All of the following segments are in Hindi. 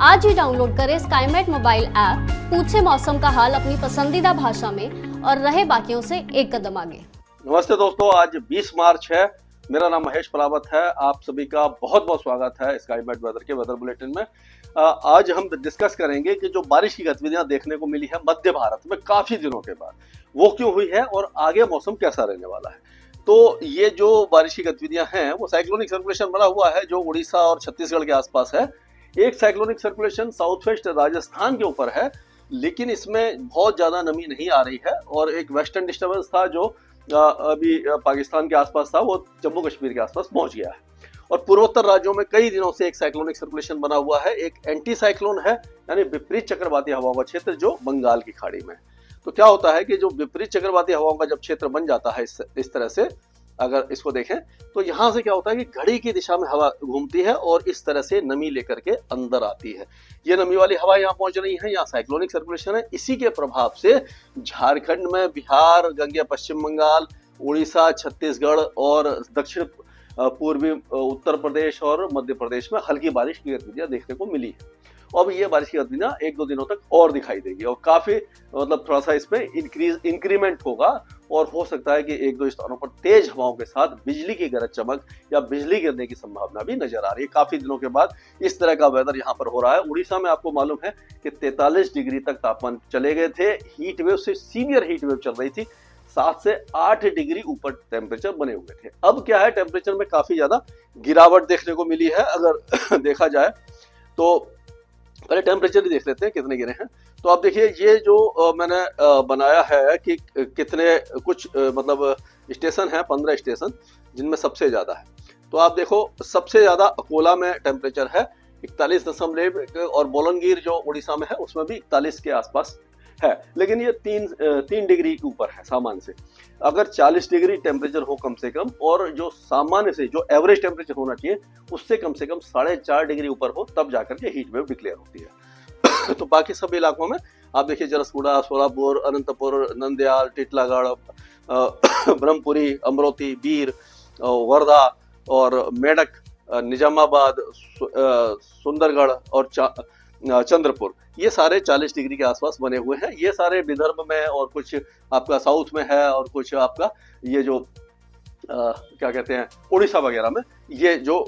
आज ही डाउनलोड करें स्काईमेट मोबाइल ऐप, पूछे मौसम का हाल अपनी पसंदीदा भाषा में और रहे बाकियों से एक कदम आगे। नमस्ते दोस्तों, आज 20 मार्च है। मेरा नाम महेश पलावत है। आप सभी का बहुत बहुत स्वागत है स्काईमेट वेदर के वेदर बुलेटिन में। आज हम डिस्कस करेंगे कि जो बारिश की गतिविधियां देखने को मिली है मध्य भारत में काफी दिनों के बाद, वो क्यों हुई है और आगे मौसम कैसा रहने वाला है। तो ये जो बारिश की गतिविधियां हैं वो साइक्लोनिक सर्कुलेशन बना हुआ है जो उड़ीसा और छत्तीसगढ़ के आसपास है। एक cyclonic circulation south west Rajasthan के ऊपर है, लेकिन इसमें बहुत ज्यादा नमी नहीं आ रही है। और एक वेस्टर्न डिस्टर्बेंस था जो अभी पाकिस्तान के आसपास था, वो जम्मू कश्मीर के आसपास पहुंच गया है। और पूर्वोत्तर राज्यों में कई दिनों से एक साइक्लोनिक सर्कुलेशन बना हुआ है। एक एंटी साइक्लोन है, यानी विपरीत चक्रवाती हवाओं का क्षेत्र जो बंगाल की खाड़ी में। तो क्या होता है कि जो विपरीत चक्रवाती हवाओं का जब क्षेत्र बन जाता है इस तरह से, अगर इसको देखें तो यहां से क्या होता है कि घड़ी की दिशा में हवा घूमती है और इस तरह से नमी लेकर के अंदर आती है। ये नमी वाली हवा यहाँ पहुंच रही है, यहाँ साइक्लोनिक सर्कुलेशन है। इसी के प्रभाव से झारखंड में, बिहार, गंगे पश्चिम बंगाल, उड़ीसा, छत्तीसगढ़ और दक्षिण पूर्वी उत्तर प्रदेश और मध्य प्रदेश में हल्की बारिश की गतिविधियां देखने को मिली है। अब ये बारिश की गतिविधियां एक दो दिनों तक और दिखाई देगी और काफी थोड़ा सा इसमें इंक्रीमेंट होगा। और हो सकता है कि एक दो स्थानों पर तेज हवाओं के साथ बिजली की गरज चमक या बिजली गिरने की संभावना भी नजर आ रही है। काफी दिनों के बाद इस तरह का वेदर यहाँ पर हो रहा है। उड़ीसा में आपको मालूम है कि 43 डिग्री तक तापमान चले गए थे। हीट वेव से सीवियर हीट वेव चल रही थी, 7 से 8 डिग्री ऊपर टेम्परेचर बने हुए थे। अब क्या है, टेम्परेचर में काफी ज्यादा गिरावट देखने को मिली है। अगर देखा जाए तो पहले टेम्परेचर ही देख लेते हैं कितने गिरे हैं। तो आप देखिए, ये जो मैंने बनाया है कि कितने कुछ मतलब स्टेशन है, 15 स्टेशन जिनमें सबसे ज्यादा है। तो आप देखो, सबसे ज्यादा अकोला में टेम्परेचर है 41.1 और बोलनगिर जो उड़ीसा में है उसमें भी 41 के आसपास है। लेकिन ये 3 डिग्री ऊपर है सामान्य से। अगर 40 डिग्री टेम्परेचर हो कम से कम, और जो सामान्य से जो एवरेज टेम्परेचर होना चाहिए उससे कम से कम 4.5 डिग्री ऊपर हो, तब जाकर के हीट वेव डिक्लेयर होती है। तो बाकी सभी इलाकों में आप देखिए, जरसगुड़ा, सोलापुर, अनंतपुर, नंदयाल, टिटलागढ़, ब्रह्मपुरी, अमरोती, बीर, वर्धा और मेडक, निजामाबाद, सुंदरगढ़ और चंद्रपुर, ये सारे 40 डिग्री के आसपास बने हुए हैं। ये सारे विदर्भ में और कुछ आपका साउथ में है और कुछ आपका ये जो क्या कहते हैं उड़ीसा वगैरह में ये जो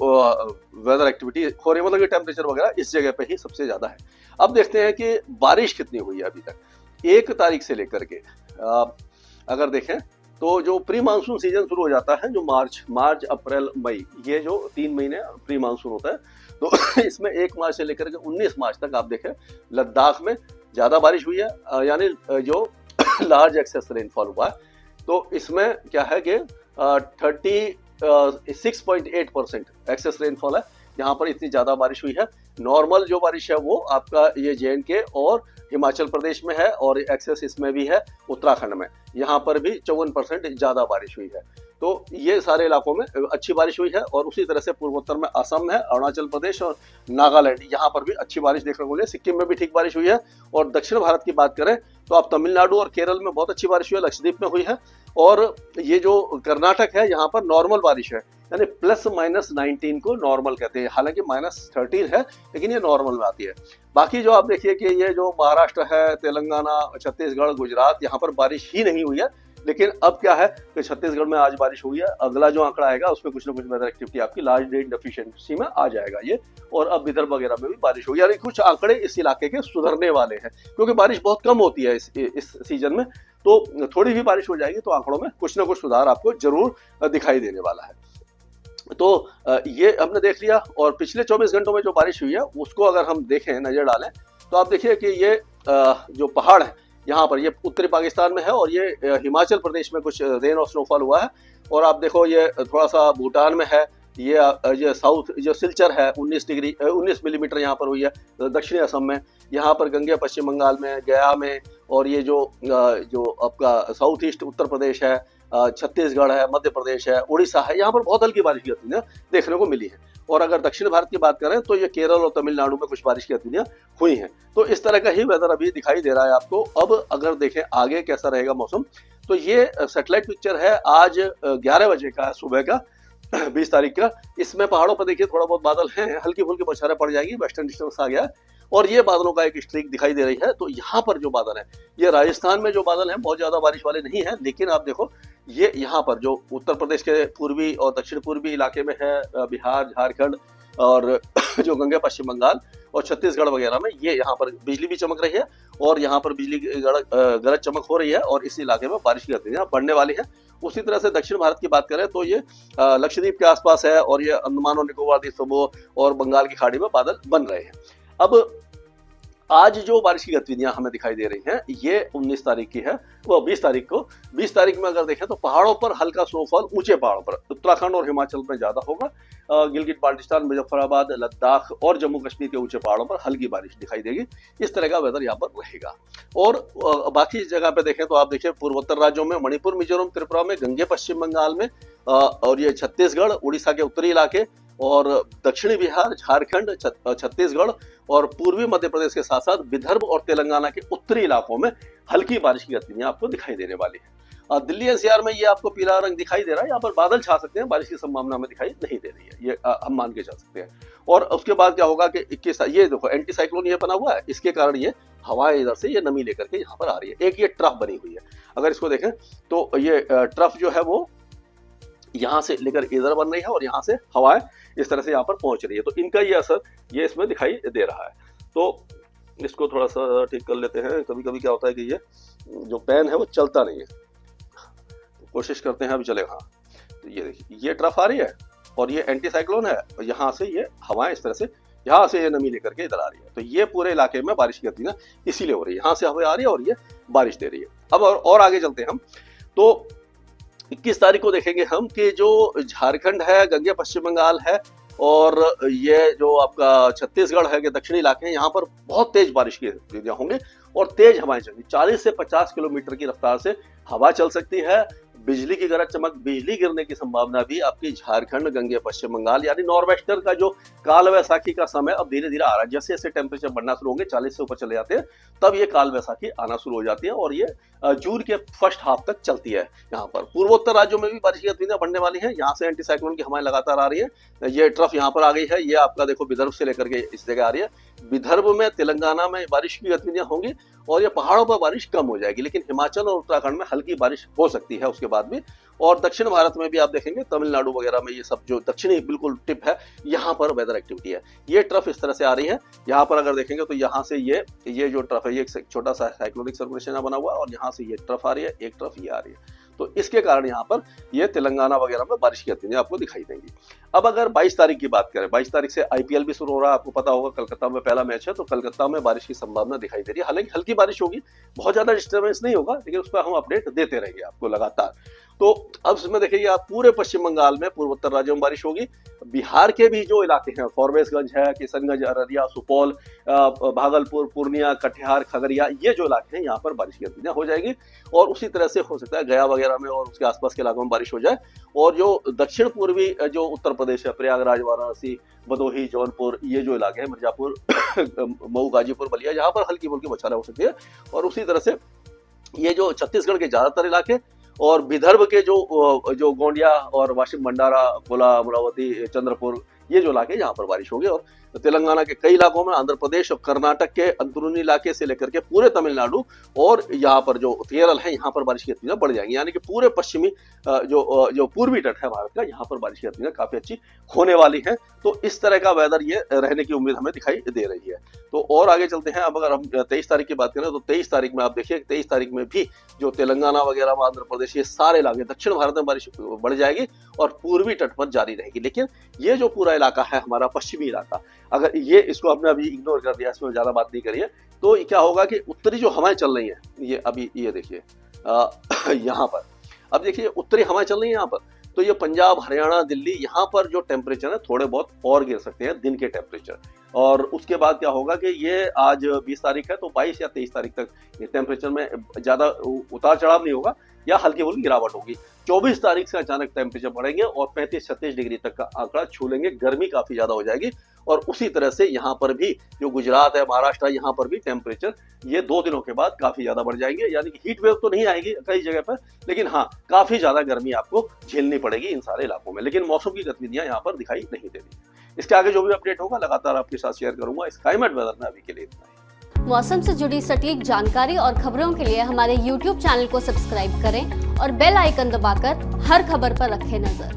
वेदर एक्टिविटी हो रही है, मतलब ये टेम्परेचर वगैरह इस जगह पे ही सबसे ज्यादा है। अब देखते हैं कि बारिश कितनी हुई है अभी तक 1 तारीख से लेकर के। अगर देखें तो जो प्री मानसून सीजन शुरू हो जाता है, जो मार्च अप्रैल मई, ये जो 3 महीने प्री मानसून होता है, तो इसमें 1 मार्च से लेकर के 19 मार्च तक आप देखें लद्दाख में ज्यादा बारिश हुई है, यानी जो लार्ज एक्सेस रेनफॉल हुआ है। तो इसमें क्या है कि 36.8% एक्सेस रेनफॉल है, यहाँ पर इतनी ज्यादा बारिश हुई है। नॉर्मल जो बारिश है वो आपका ये JNK और हिमाचल प्रदेश में है, और एक्सेस इसमें भी है उत्तराखंड में, यहाँ पर भी 54% ज्यादा बारिश हुई है। तो ये सारे इलाकों में अच्छी बारिश हुई है। और उसी तरह से पूर्वोत्तर में असम है, अरुणाचल प्रदेश और नागालैंड, यहाँ पर भी अच्छी बारिश देखने को मिली। सिक्किम में भी ठीक बारिश हुई है। और दक्षिण भारत की बात करें तो आप तमिलनाडु और केरल में बहुत अच्छी बारिश हुई है, लक्षद्वीप में हुई है। और ये जो कर्नाटक है, यहाँ पर नॉर्मल बारिश है, यानी +-19 को नॉर्मल कहते हैं। हालांकि -13 है, लेकिन ये नॉर्मल में आती है। बाकी जो आप देखिए कि ये जो महाराष्ट्र है, तेलंगाना, छत्तीसगढ़, गुजरात, यहाँ पर बारिश ही नहीं हुई है। लेकिन अब क्या है कि छत्तीसगढ़ में आज बारिश हुई है। अगला जो आंकड़ा आएगा उसमें कुछ ना कुछ वेदर एक्टिविटी आपकी लार्ज रेन डेफिशिएंसी में आ जाएगा ये। और अब विदर्भ वगैरह में भी बारिश होगी, यानी कुछ आंकड़े इस इलाके के सुधरने वाले हैं, क्योंकि बारिश बहुत कम होती है इस सीजन में। तो थोड़ी भी बारिश हो जाएगी तो आंकड़ों में कुछ ना कुछ सुधार आपको जरूर दिखाई देने वाला है। तो ये हमने देख लिया। और पिछले 24 घंटों में जो बारिश हुई है उसको अगर हम देखें, नजर डालें, तो आप देखिए कि ये जो पहाड़ है यहाँ पर, ये उत्तरी पाकिस्तान में है और ये हिमाचल प्रदेश में कुछ रेन और स्नोफॉल हुआ है। और आप देखो ये थोड़ा सा भूटान में है, ये साउथ जो सिलचर है 19 मिलीमीटर यहाँ पर हुई है दक्षिणी असम में। यहाँ पर गंगे पश्चिम बंगाल में, गया में, और ये जो आपका साउथ ईस्ट उत्तर प्रदेश है, छत्तीसगढ़ है, मध्य प्रदेश है, उड़ीसा है, यहाँ पर बहुत हल्की बारिश की गतिविधियां देखने को मिली है। और अगर दक्षिण भारत की बात करें तो ये केरल और तमिलनाडु में कुछ बारिश की गतिविधियां हुई हैं। तो इस तरह का ही वेदर अभी दिखाई दे रहा है आपको। अब अगर देखें आगे कैसा रहेगा मौसम, तो ये सैटेलाइट पिक्चर है आज 11 बजे का सुबह का 20 तारीख का। इसमें पहाड़ों पर देखिए थोड़ा बहुत बादल हैं, हल्की फुल्की बौछारें पड़ जाएगी, वेस्टर्न डिस्टर्बेंस आ गया और ये बादलों का एक स्ट्रीक दिखाई दे रही है। तो यहाँ पर जो बादल है, ये राजस्थान में जो बादल हैं बहुत ज्यादा बारिश वाले नहीं है, लेकिन आप देखो ये यहाँ पर जो उत्तर प्रदेश के पूर्वी और दक्षिण पूर्वी इलाके में है, बिहार, झारखंड और जो गंगे पश्चिम बंगाल और छत्तीसगढ़ वगैरह में, ये यहाँ पर बिजली भी चमक रही है और यहाँ पर बिजली की गरज चमक हो रही है और इस इलाके में बारिश की गतिविधियां बढ़ने वाली है। उसी तरह से दक्षिण भारत की बात करें तो ये लक्षद्वीप के आसपास है और ये अंडमान और निकोबार द्वीप समूह और बंगाल की खाड़ी में बादल बन रहे हैं। अब आज जो बारिश की गतिविधियां हमें दिखाई दे रही हैं ये 19 तारीख की है, वो 20 तारीख को। 20 तारीख में अगर देखें तो पहाड़ों पर हल्का स्नोफॉल ऊंचे पहाड़ों पर उत्तराखंड और हिमाचल में ज्यादा होगा। गिलगित बाल्टिस्तान, मुजफ्फराबाद, लद्दाख और जम्मू कश्मीर के ऊंचे पहाड़ों पर हल्की बारिश दिखाई देगी। इस तरह का वेदर यहाँ पर रहेगा। और बाकी जगह पे देखें तो आप देखिए पूर्वोत्तर राज्यों में मणिपुर, मिजोरम, त्रिपुरा में, गंगे पश्चिम बंगाल में और ये छत्तीसगढ़, उड़ीसा के उत्तरी इलाके और दक्षिणी बिहार, झारखंड, छत्तीसगढ़ और पूर्वी मध्य प्रदेश के साथ साथ विदर्भ और तेलंगाना के उत्तरी इलाकों में हल्की बारिश की गतिविधियां आपको दिखाई देने वाली है। दिल्ली एनसीआर में ये आपको पीला रंग दिखाई दे रहा है, यहाँ पर बादल छा सकते हैं, बारिश की संभावना हमें दिखाई नहीं दे रही है, ये हम मान के चल सकते हैं। और उसके बाद क्या होगा कि 21 ये देखो एंटी साइक्लोन ये बना हुआ है, इसके कारण ये हवाएं इधर से ये नमी लेकर के यहाँ पर आ रही है। एक ये ट्रफ बनी हुई है, अगर इसको देखें तो ये ट्रफ जो है वो यहाँ से लेकर इधर बन रही है और यहाँ से हवाएं इस तरह से यहाँ पर पहुंच रही है। तो इनका ये असर ये इसमें दिखाई दे रहा है। तो इसको थोड़ा सा ठीक कर लेते हैं। कभी कभी क्या होता है कि ये जो पेन है वो चलता नहीं है, तो कोशिश करते हैं अभी चलेगा। हाँ, तो ये देखिए ये ट्रफ आ रही है और ये एंटी साइक्लोन है, यहाँ से ये हवाएं इस तरह से यहाँ से ये नमी लेकर के इधर आ रही है। तो ये पूरे इलाके में बारिश की गतिविधियां इसीलिए हो रही है, यहाँ से हवा आ रही है और ये बारिश दे रही है। अब और आगे चलते हैं हम, तो 21 तारीख को देखेंगे हम कि जो झारखंड है, गंगे पश्चिम बंगाल है और ये जो आपका छत्तीसगढ़ है के दक्षिणी इलाके हैं, यहाँ पर बहुत तेज बारिश की गतिविधियां होंगी और तेज हवाएं चलेंगी। 40 से 50 किलोमीटर की रफ्तार से हवा चल सकती है। बिजली की गरज चमक, बिजली गिरने की संभावना भी आपकी झारखंड, गंगे पश्चिम बंगाल यानी नॉर्वेस्टर का जो काल वैसाखी का समय अब धीरे धीरे आ रहा है। जैसे जैसे टेम्परेचर बढ़ना शुरू होंगे, 40 से ऊपर चले जाते हैं, तब ये काल वैसाखी आना शुरू हो जाती है और ये जून के फर्स्ट हाफ तक चलती है। यहाँ पर पूर्वोत्तर राज्यों में भी बारिश की गतिविधियां बढ़ने वाली है। यहाँ से एंटी साइक्लोन की हवाएं लगातार आ रही है। ये ट्रफ यहाँ पर आ गई है, ये आपका देखो विदर्भ से लेकर के इस जगह आ रही है। विदर्भ में, तेलंगाना में बारिश की गतिविधियां होंगी और ये पहाड़ों पर बारिश कम हो जाएगी, लेकिन हिमाचल और उत्तराखंड में हल्की बारिश हो सकती है उसके बाद भी। और दक्षिण भारत में भी आप देखेंगे, तमिलनाडु वगैरह में, ये सब जो दक्षिणी बिल्कुल टिप है, यहाँ पर वेदर एक्टिविटी है। ये ट्रफ इस तरह से आ रही है। यहाँ पर अगर देखेंगे तो यहाँ से ये जो ट्रफ है, ये एक छोटा सा साइक्लोनिक सर्कुलेशन बना हुआ है और यहाँ से ये ट्रफ आ रही है, एक ट्रफ ये आ रही है। तो इसके कारण यहाँ पर ये तेलंगाना वगैरह में बारिश की गतिविधियां आपको दिखाई देंगी। अब अगर 22 तारीख की बात करें, 22 तारीख से आईपीएल भी शुरू हो रहा है। आपको पता होगा कलकत्ता में पहला मैच है, तो कलकत्ता में बारिश की संभावना दिखाई दे रही है। हालांकि हल्की बारिश होगी, बहुत ज्यादा डिस्टर्बेंस नहीं होगा, लेकिन उस पर हम अपडेट देते रहेंगे आपको लगातार। तो अब इसमें देखिए आप पूरे पश्चिम बंगाल में, पूर्वोत्तर राज्यों में बारिश होगी। बिहार के भी जो इलाके हैं, फॉरबिसगंज है, किशनगंज, अररिया, सुपौल, भागलपुर, पूर्णिया, कटिहार, खगड़िया, ये जो इलाके हैं यहाँ पर बारिश की गतिविधियां हो जाएगी। और उसी तरह से हो सकता है गया वगैरह में और उसके आसपास के इलाकों में बारिश हो जाए। और जो दक्षिण पूर्वी जो उत्तर प्रदेश है, प्रयागराज, वाराणसी, भदोही, जौनपुर, ये जो इलाके हैं, मिर्जापुर, मऊ, गाजीपुर, बलिया, यहाँ पर हल्की फुल्की बौछारें हो सकती है। और उसी तरह से ये जो छत्तीसगढ़ के ज्यादातर इलाके और विदर्भ के जो गोंडिया और वाशिम, भंडारा, कोला, अमरावती, चंद्रपुर, ये जो इलाके यहाँ पर बारिश होगी। और तेलंगाना के कई इलाकों में, आंध्र प्रदेश और कर्नाटक के अंदरूनी इलाके से लेकर के पूरे तमिलनाडु और यहाँ पर जो केरल है, यहाँ पर बारिश की गतिविधियां बढ़ जाएंगी। यानी कि पूरे पश्चिमी जो पूर्वी तट है भारत का, यहाँ पर बारिश की गतिविधियां काफी अच्छी होने वाली है। तो इस तरह का वेदर ये रहने की उम्मीद हमें दिखाई दे रही है। तो और आगे चलते हैं। अब अगर हम 23 तारीख की बात करें तो 23 तारीख में आप देखिए, 23 तारीख में भी जो तेलंगाना वगैरह, आंध्र प्रदेश, ये सारे इलाके दक्षिण भारत में बारिश बढ़ जाएगी और पूर्वी तट पर जारी रहेगी। लेकिन ये जो पूरा इलाका है हमारा पश्चिमी इलाका, अगर ये इसको आपने अभी इग्नोर कर दिया, इसमें ज्यादा बात नहीं करिए, तो क्या होगा कि उत्तरी जो हवाएं चल रही हैं, ये अभी ये देखिए यहाँ पर, अब देखिए उत्तरी हवाएं चल रही है यहाँ पर, तो ये पंजाब, हरियाणा, दिल्ली, यहाँ पर जो टेम्परेचर है थोड़े बहुत और गिर सकते हैं दिन के टेम्परेचर। और उसके बाद क्या होगा कि ये आज 20 तारीख है, तो 22 या 23 तारीख तक ये टेम्परेचर में ज्यादा उतार चढ़ाव नहीं होगा या हल्की फुल्की गिरावट होगी। 24 तारीख से अचानक टेम्परेचर बढ़ेंगे और 35-36 डिग्री तक का आंकड़ा छू लेंगे। गर्मी काफी ज्यादा हो जाएगी। और उसी तरह से यहाँ पर भी जो गुजरात है, महाराष्ट्र, यहाँ पर भी टेम्परेचर ये 2 दिनों के बाद काफी ज्यादा बढ़ जाएंगे। यानी कि हीट वेव तो नहीं आएगी कई जगह पर, लेकिन हाँ काफी ज्यादा गर्मी आपको झेलनी पड़ेगी इन सारे इलाकों में। लेकिन मौसम की गतिविधियां यहाँ पर दिखाई नहीं दे रही। इसके आगे जो भी अपडेट होगा लगातार आपके साथ शेयर करूंगा। स्काईमेट वेदर में अभी के लिए इतना ही। मौसम से जुड़ी सटीक जानकारी और खबरों के लिए हमारे YouTube चैनल को सब्सक्राइब करें और बेल आइकन दबाकर हर खबर पर रखें नजर।